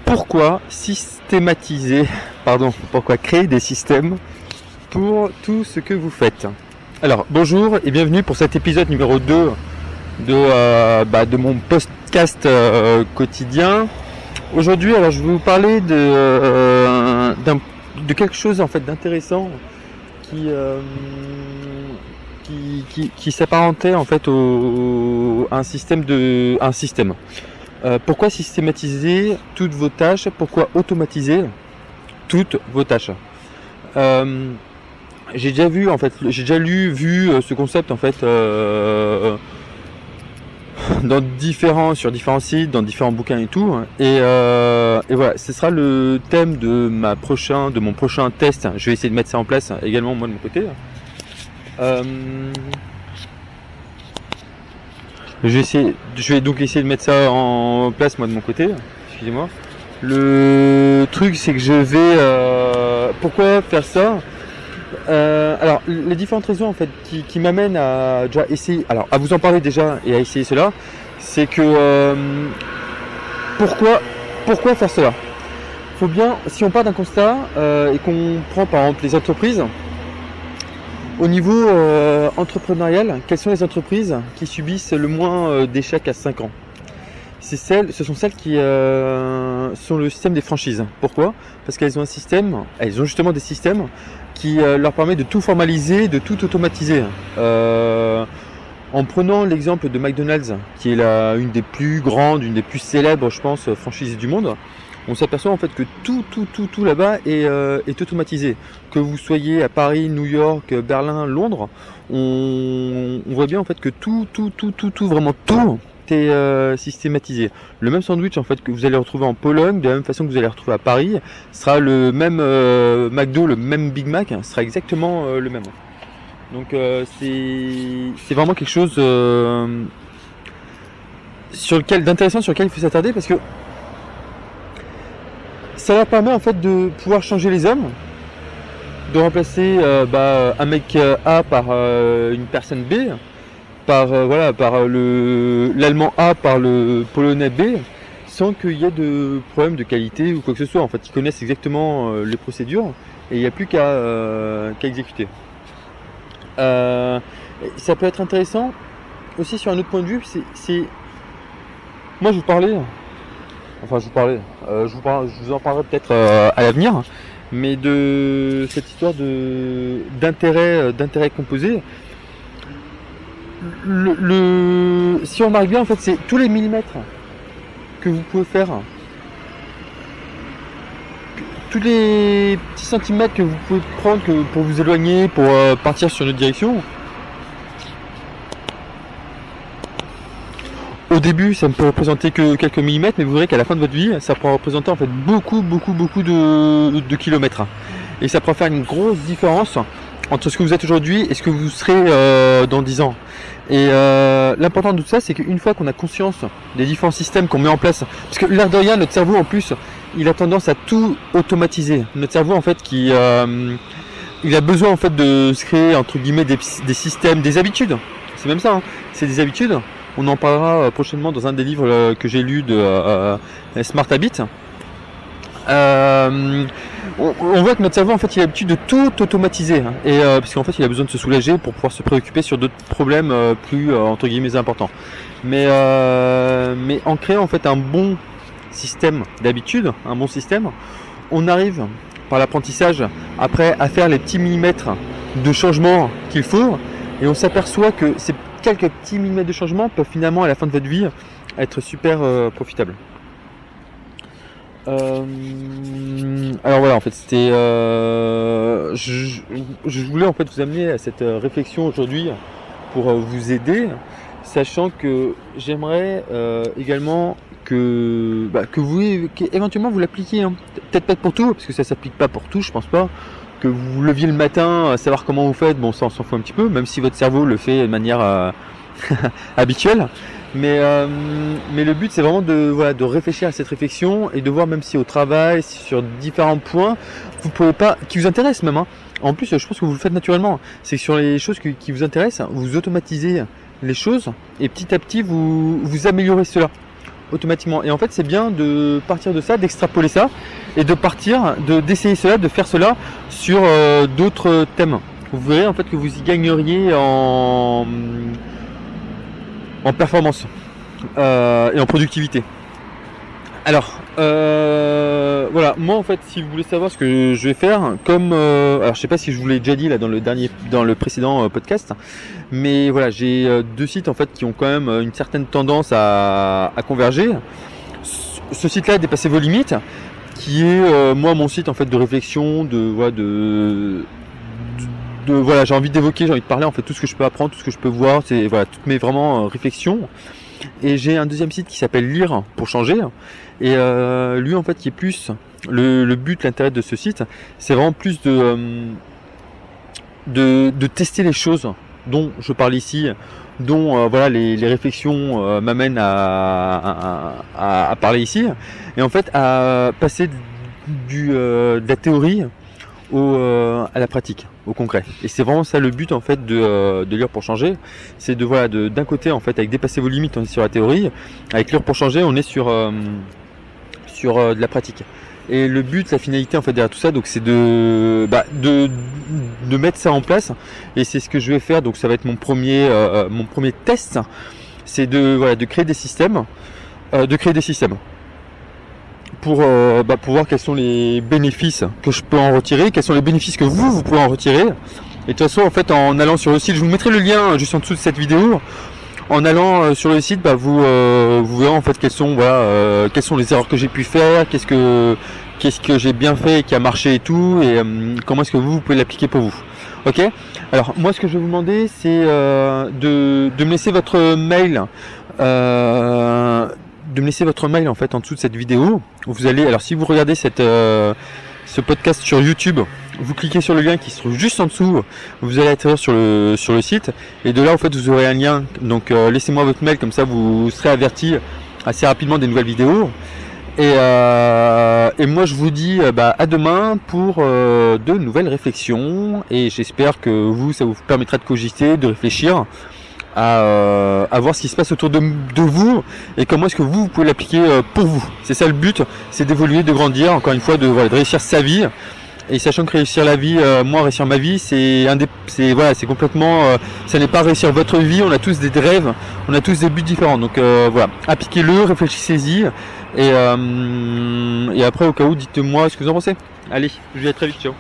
Pourquoi pourquoi créer des systèmes pour tout ce que vous faites? Alors, bonjour et bienvenue pour cet épisode numéro 2 de mon podcast quotidien. Aujourd'hui, alors je vais vous parler de quelque chose en fait d'intéressant qui s'apparentait en fait à un système. Pourquoi systématiser toutes vos tâches? Pourquoi automatiser toutes vos tâches? J'ai déjà vu ce concept en fait sur différents sites, dans différents bouquins et tout. Et voilà, ce sera le thème de mon prochain test. Je vais essayer de mettre ça en place également moi de mon côté. Je vais donc essayer de mettre ça en place moi de mon côté. Excusez-moi. Le truc c'est que je vais pourquoi faire ça? Alors les différentes raisons en fait qui m'amènent à déjà essayer, alors à vous en parler déjà et à essayer cela, c'est que pourquoi faire cela? Faut bien, si on part d'un constat et qu'on prend par exemple les entreprises, au niveau entrepreneurial, quelles sont les entreprises qui subissent le moins d'échecs à 5 ans? Ce sont celles qui sont le système des franchises. Pourquoi? Parce qu'elles ont justement des systèmes qui leur permettent de tout formaliser, de tout automatiser. En prenant l'exemple de McDonald's, qui est une des plus grandes, une des plus célèbres, je pense, franchises du monde, on s'aperçoit en fait que tout là-bas est automatisé. Que vous soyez à Paris, New York, Berlin, Londres, on voit bien en fait que tout, vraiment tout est systématisé. Le même sandwich en fait que vous allez retrouver en Pologne, de la même façon que vous allez retrouver à Paris, sera le même McDo, le même Big Mac, sera exactement le même. Donc c'est vraiment quelque chose d'intéressant sur lequel il faut s'attarder, parce que ça leur permet en fait de pouvoir changer les hommes, de remplacer un mec A par une personne B, par l'allemand A par le polonais B, sans qu'il y ait de problème de qualité ou quoi que ce soit. En fait, ils connaissent exactement les procédures et il n'y a plus qu'à exécuter. Ça peut être intéressant aussi sur un autre point de vue. Moi, je vous en parlerai peut-être à l'avenir, mais de cette histoire d'intérêt composé. Si on remarque bien, en fait, c'est tous les millimètres que vous pouvez faire, tous les petits centimètres que vous pouvez prendre pour vous éloigner, pour partir sur une autre direction. Au début, ça ne peut représenter que quelques millimètres, mais vous verrez qu'à la fin de votre vie, ça pourra représenter en fait beaucoup de kilomètres. Et ça pourra faire une grosse différence entre ce que vous êtes aujourd'hui et ce que vous serez dans 10 ans. Et l'important de tout ça, c'est qu'une fois qu'on a conscience des différents systèmes qu'on met en place, parce que l'air de rien, notre cerveau en plus, il a tendance à tout automatiser. Notre cerveau en fait, il a besoin en fait de se créer entre guillemets des systèmes, des habitudes. C'est même ça, hein. C'est des habitudes. On en parlera prochainement dans un des livres que j'ai lu de Smart Habits. On voit que notre cerveau en fait il a l'habitude de tout automatiser, hein, et parce qu'en fait il a besoin de se soulager pour pouvoir se préoccuper sur d'autres problèmes plus entre guillemets importants. Mais en créant en fait un bon système d'habitude, un bon système, on arrive par l'apprentissage après à faire les petits millimètres de changement qu'il faut, et on s'aperçoit que ces quelques petits millimètres de changement peuvent finalement à la fin de votre vie être super profitables. Alors voilà, en fait c'était je voulais en fait vous amener à cette réflexion aujourd'hui pour vous aider, sachant que j'aimerais également éventuellement vous l'appliquiez, hein. Peut-être pas pour tout, parce que ça s'applique pas pour tout, je pense pas. Que vous leviez le matin à savoir comment vous faites, bon ça on s'en fout un petit peu, même si votre cerveau le fait de manière habituelle. Mais le but c'est vraiment de réfléchir à cette réflexion et de voir, même si au travail, sur différents points, vous pouvez pas, qui vous intéressent même, hein. En plus je pense que vous le faites naturellement, c'est que sur les choses qui vous intéressent, vous automatisez les choses et petit à petit vous améliorez cela. automatiquement. Et en fait, c'est bien de partir de ça, d'extrapoler ça, et de partir, d'essayer cela, de faire cela sur d'autres thèmes. Vous verrez en fait que vous y gagneriez en performance et en productivité. Alors, voilà, moi en fait, si vous voulez savoir ce que je vais faire, comme, alors je sais pas si je vous l'ai déjà dit là dans le précédent podcast, mais voilà, j'ai 2 sites en fait qui ont quand même une certaine tendance à converger. Ce site-là, Dépasser vos limites, qui est moi mon site en fait de réflexion, voilà, j'ai envie d'évoquer, j'ai envie de parler en fait tout ce que je peux apprendre, tout ce que je peux voir, c'est voilà toutes mes vraiment réflexions. Et j'ai un deuxième site qui s'appelle Lire pour changer. Et lui en fait qui est plus le but, l'intérêt de ce site, c'est vraiment plus de tester les choses dont je parle ici, dont voilà les réflexions m'amènent à parler ici, et en fait à passer de la théorie à la pratique, au concret. Et c'est vraiment ça le but en fait de Lire pour changer, c'est de voilà d'un côté en fait avec Dépasser vos limites on est sur la théorie, avec Lire pour changer on est sur de la pratique. Et le but, la finalité en fait derrière tout ça, donc c'est de mettre ça en place. Et c'est ce que je vais faire. Donc ça va être mon premier test, c'est de créer des systèmes, pour voir quels sont les bénéfices que je peux en retirer, quels sont les bénéfices que vous pouvez en retirer. Et de toute façon en fait en allant sur le site, je vous mettrai le lien juste en dessous de cette vidéo. En allant sur le site, vous verrez en fait quelles sont les erreurs que j'ai pu faire, qu'est-ce que j'ai bien fait et qui a marché et tout, et comment est-ce que vous pouvez l'appliquer pour vous. Ok. Alors moi, ce que je vais vous demander, c'est de me laisser votre mail, en fait en dessous de cette vidéo. Vous allez, alors si vous regardez ce podcast sur YouTube, vous cliquez sur le lien qui se trouve juste en dessous, vous allez atterrir sur le site, et de là en fait vous aurez un lien, donc laissez-moi votre mail, comme ça vous serez averti assez rapidement des nouvelles vidéos, et moi je vous dis à demain pour de nouvelles réflexions, et j'espère que ça vous permettra de cogiter, de réfléchir à voir ce qui se passe autour de vous, et comment est-ce que vous pouvez l'appliquer pour vous. C'est ça le but, c'est d'évoluer, de grandir, encore une fois, de réussir sa vie. Et sachant que réussir la vie, moi réussir ma vie, c'est complètement, ça n'est pas réussir votre vie. On a tous des rêves, on a tous des buts différents. Donc voilà, appliquez-le, réfléchissez-y, et après au cas où, dites-moi ce que vous en pensez. Allez, je vous dis à très vite, ciao.